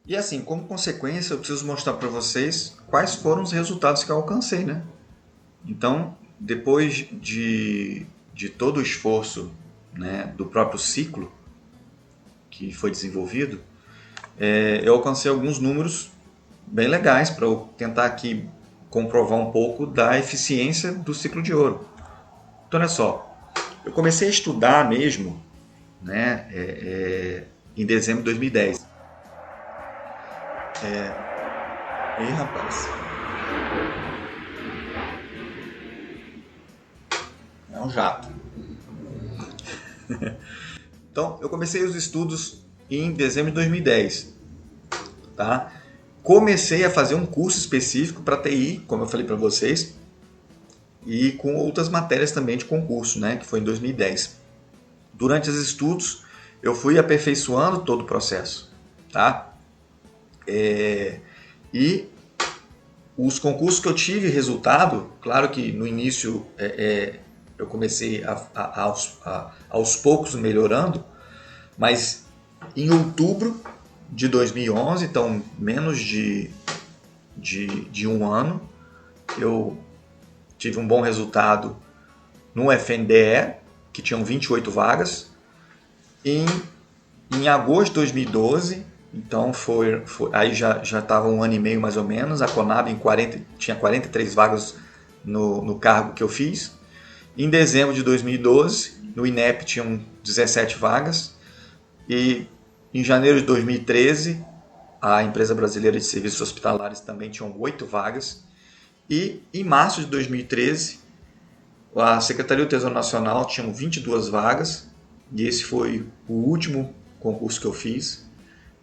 E assim, como consequência, eu preciso mostrar para vocês quais foram os resultados que eu alcancei, né? Então, depois de todo o esforço, né, do próprio ciclo que foi desenvolvido, eu alcancei alguns números bem legais para eu tentar aqui comprovar um pouco da eficiência do ciclo de ouro. Então, olha só, eu comecei a estudar mesmo, né, em dezembro de 2010. Ei, rapaz, é um jato. Então, eu comecei os estudos em dezembro de 2010, tá? Comecei a fazer um curso específico para TI, como eu falei para vocês, e com outras matérias também de concurso, né, que foi em 2010. Durante os estudos, eu fui aperfeiçoando todo o processo, tá? E os concursos que eu tive resultado, claro que no início eu comecei aos poucos melhorando, mas em outubro de 2011, então menos de um ano, eu tive um bom resultado no FNDE, que tinham 28 vagas. Em agosto de 2012, então aí já estava um ano e meio mais ou menos, a Conab tinha 43 vagas no cargo que eu fiz. Em dezembro de 2012, no INEP tinham 17 vagas. E em janeiro de 2013, a Empresa Brasileira de Serviços Hospitalares também tinha 8 vagas. E em março de 2013, a Secretaria do Tesouro Nacional tinha 22 vagas. E esse foi o último concurso que eu fiz.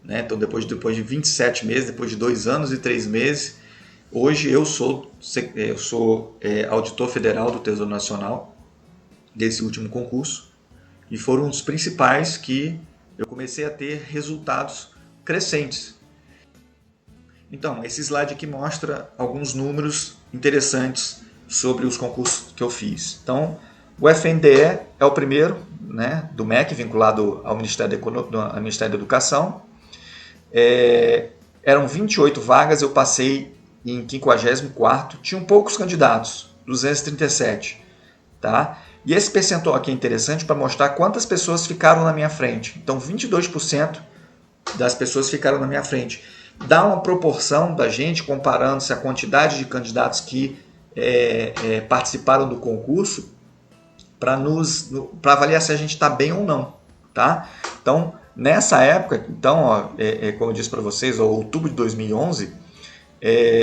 Né? Então, depois de 27 meses, depois de 2 anos e 3 meses, hoje eu sou auditor federal do Tesouro Nacional, desse último concurso. E foram os principais que eu comecei a ter resultados crescentes. Então, esse slide aqui mostra alguns números interessantes sobre os concursos que eu fiz. Então, o FNDE é o primeiro, né, do MEC, vinculado ao Ministério da Educação. Eram 28 vagas, eu passei em 54º, tinham poucos candidatos, 237. Tá? E esse percentual aqui é interessante para mostrar quantas pessoas ficaram na minha frente. Então, 22% das pessoas ficaram na minha frente. Dá uma proporção da gente, comparando-se a quantidade de candidatos que participaram do concurso, para avaliar se a gente está bem ou não. Tá? Então, nessa época, como eu disse para vocês, em outubro de 2011,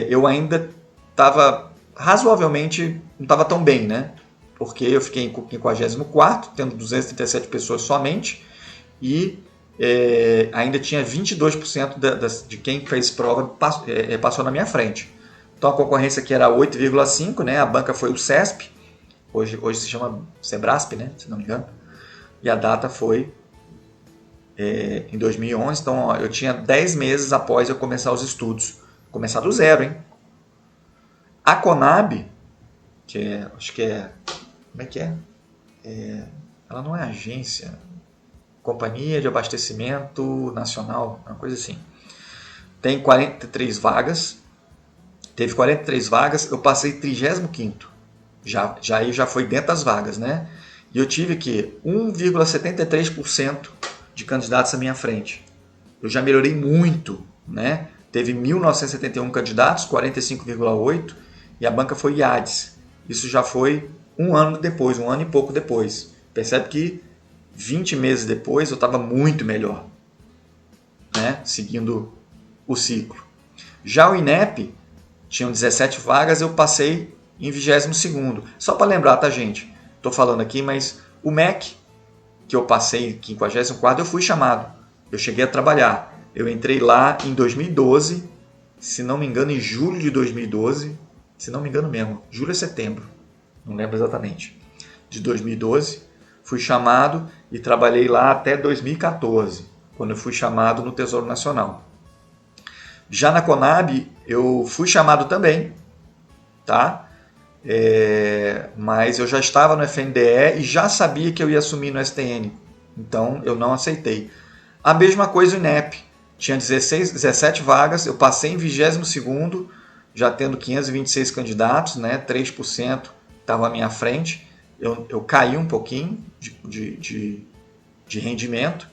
eu ainda estava razoavelmente, não estava tão bem, né? Porque eu fiquei em 54º, tendo 237 pessoas somente, e ainda tinha 22% de quem fez prova passou na minha frente. Então a concorrência aqui era 8,5%, né? A banca foi o CESP, hoje se chama Sebrasp, né? Se não me engano, e a data foi em 2011, então eu tinha 10 meses após eu começar os estudos, começar do zero, hein? A Conab, acho que como é que é? Ela não é agência, Companhia de Abastecimento Nacional, uma coisa assim. Tem 43 vagas, teve 43 vagas, eu passei 35º, já foi dentro das vagas, né? E eu tive que 1,73% de candidatos à minha frente. Eu já melhorei muito, né? Teve 1.971 candidatos, 45,8%, e a banca foi IADES. Isso já foi um ano depois, um ano e pouco depois. Percebe que 20 meses depois eu estava muito melhor, né? Seguindo o ciclo. Já o INEP, tinham 17 vagas, eu passei em 22º. Só para lembrar, tá, gente? Estou falando aqui, mas o MEC, que eu passei em 54º, eu fui chamado. Eu cheguei a trabalhar. Eu entrei lá em 2012, se não me engano, em julho de 2012, se não me engano mesmo, julho a setembro, não lembro exatamente, de 2012, fui chamado e trabalhei lá até 2014, quando eu fui chamado no Tesouro Nacional. Já na Conab, eu fui chamado também, tá? Mas eu já estava no FNDE e já sabia que eu ia assumir no STN, então eu não aceitei. A mesma coisa o INEP. tinha 17 vagas, eu passei em 22º, já tendo 526 candidatos, né? 3% estava à minha frente. Eu caí um pouquinho de rendimento.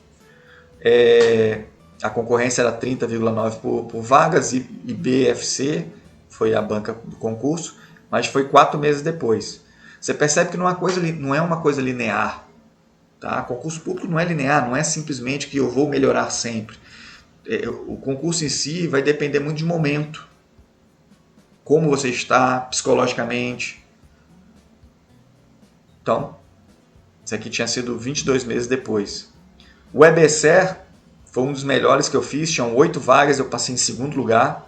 A concorrência era 30,9 por vagas e BFC foi a banca do concurso, mas foi 4 meses depois. Você percebe que não é uma coisa linear. Tá? Concurso público não é linear, não é simplesmente que eu vou melhorar sempre. O concurso em si vai depender muito de momento. Como você está psicologicamente. Então, isso aqui tinha sido 22 meses depois. O EBSER foi um dos melhores que eu fiz, tinham 8 vagas, eu passei em segundo lugar.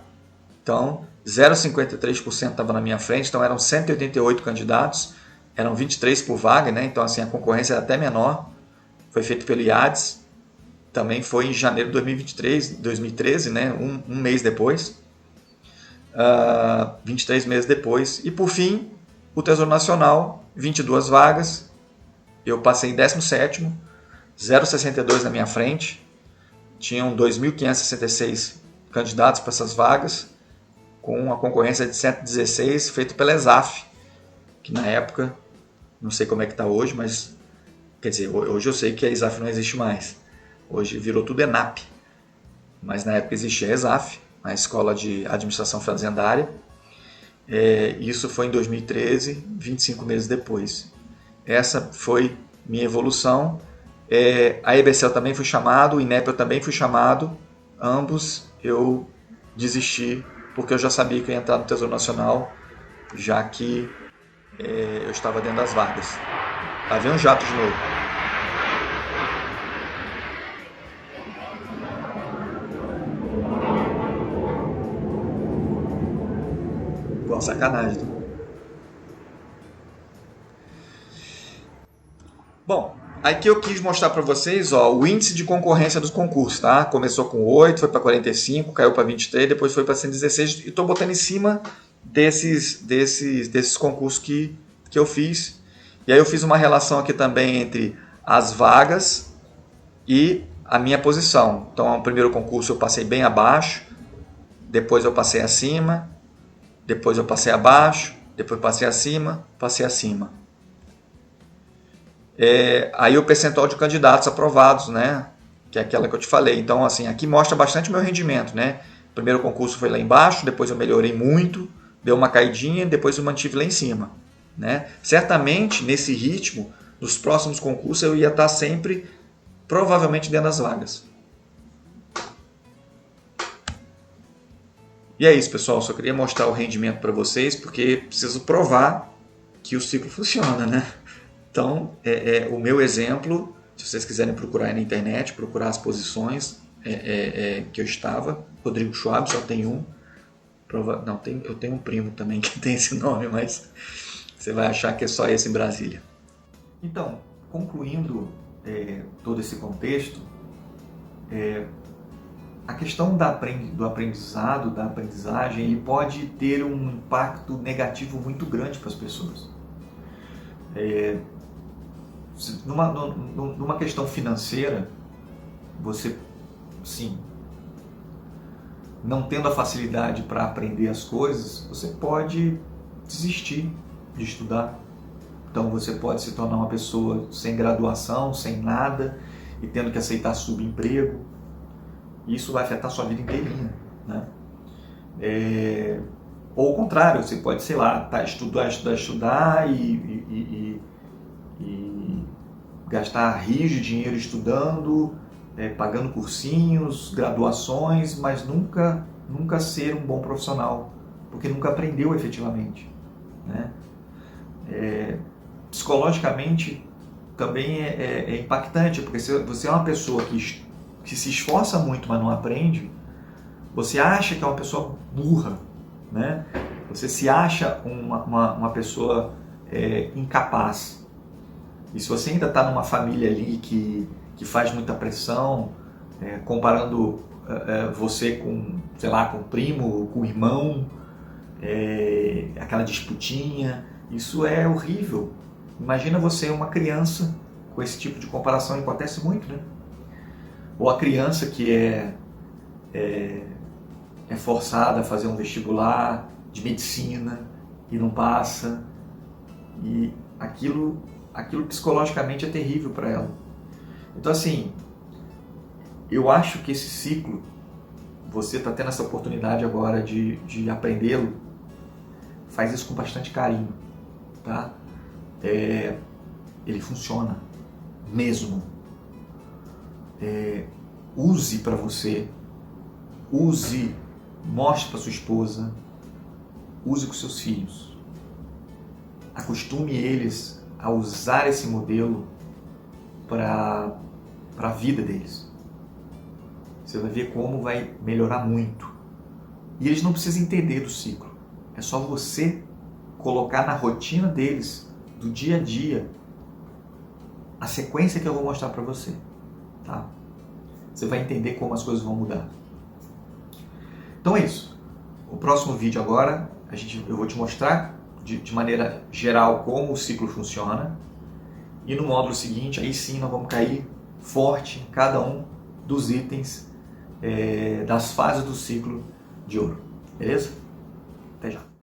Então, 0,53% estava na minha frente, então eram 188 candidatos, eram 23 por vaga, né? Então assim, a concorrência era até menor. Foi feito pelo IADES, também foi em janeiro de 2013, né? Um mês depois, 23 meses depois. E por fim, o Tesouro Nacional, 22 vagas, eu passei em 17º, 0,62 na minha frente, tinham 2.566 candidatos para essas vagas, com a concorrência de 116, feito pela ESAF, que na época, não sei como é que está hoje, mas, quer dizer, hoje eu sei que a ESAF não existe mais. Hoje virou tudo ENAP, mas na época existia a ESAF, a Escola de Administração Fazendária. Isso foi em 2013, 25 meses depois. Essa foi minha evolução. A EBSEL também fui chamado, o INEP eu também fui chamado, ambos eu desisti, porque eu já sabia que eu ia entrar no Tesouro Nacional, já que eu estava dentro das vagas. Tá vendo um jato de novo? Pô, sacanagem. Bom, aqui eu quis mostrar para vocês o índice de concorrência dos concursos, tá? Começou com 8, foi para 45, caiu para 23, depois foi para 116 e estou botando em cima desses concursos que eu fiz. E aí eu fiz uma relação aqui também entre as vagas e a minha posição. Então, no primeiro concurso eu passei bem abaixo, depois eu passei acima, depois eu passei abaixo, depois passei acima, passei acima. Aí o percentual de candidatos aprovados, né? Que é aquela que eu te falei. Então, assim, aqui mostra bastante o meu rendimento, né? O primeiro concurso foi lá embaixo, depois eu melhorei muito, deu uma caidinha, depois eu mantive lá em cima, né? Certamente, nesse ritmo, nos próximos concursos eu ia estar sempre, provavelmente, dentro das vagas. E é isso, pessoal. Só queria mostrar o rendimento para vocês, porque preciso provar que o ciclo funciona, né? Então, o meu exemplo, se vocês quiserem procurar aí na internet, procurar as posições que eu estava, Rodrigo Schwab, só tem um. Não, eu tenho um primo também que tem esse nome, mas você vai achar que é só esse em Brasília. Então, concluindo todo esse contexto, a questão do aprendizado, da aprendizagem, ele pode ter um impacto negativo muito grande para as pessoas. Numa questão financeira, você, sim, não tendo a facilidade para aprender as coisas, você pode desistir de estudar. Então você pode se tornar uma pessoa sem graduação, sem nada, e tendo que aceitar subemprego. Isso vai afetar a sua vida inteirinha, né? Ou ao contrário, você pode, sei lá, estudar e gastar rios de dinheiro estudando, pagando cursinhos, graduações, mas nunca ser um bom profissional, porque nunca aprendeu efetivamente, né? Psicologicamente também é impactante, porque se você é uma pessoa que se esforça muito, mas não aprende, você acha que é uma pessoa burra, né? Você se acha uma pessoa incapaz. E se você ainda está numa família ali que faz muita pressão, comparando você com, sei lá, com o primo, com o irmão, aquela disputinha, isso é horrível. Imagina você uma criança com esse tipo de comparação, acontece muito, né? Ou a criança que é é forçada a fazer um vestibular de medicina e não passa, e aquilo psicologicamente é terrível para ela. Então assim, eu acho que esse ciclo, você está tendo essa oportunidade agora de aprendê-lo, faz isso com bastante carinho, tá? Ele funciona mesmo. Use para você, use, mostre para sua esposa, use com seus filhos. Acostume eles a usar esse modelo para a vida deles. Você vai ver como vai melhorar muito. E eles não precisam entender do ciclo. É só você colocar na rotina deles, do dia a dia, a sequência que eu vou mostrar para você. Tá? Você vai entender como as coisas vão mudar. Então é isso. O próximo vídeo agora, eu vou te mostrar de maneira geral como o ciclo funciona. E no módulo seguinte, aí sim nós vamos cair forte em cada um dos itens das fases do ciclo de ouro. Beleza? Até já.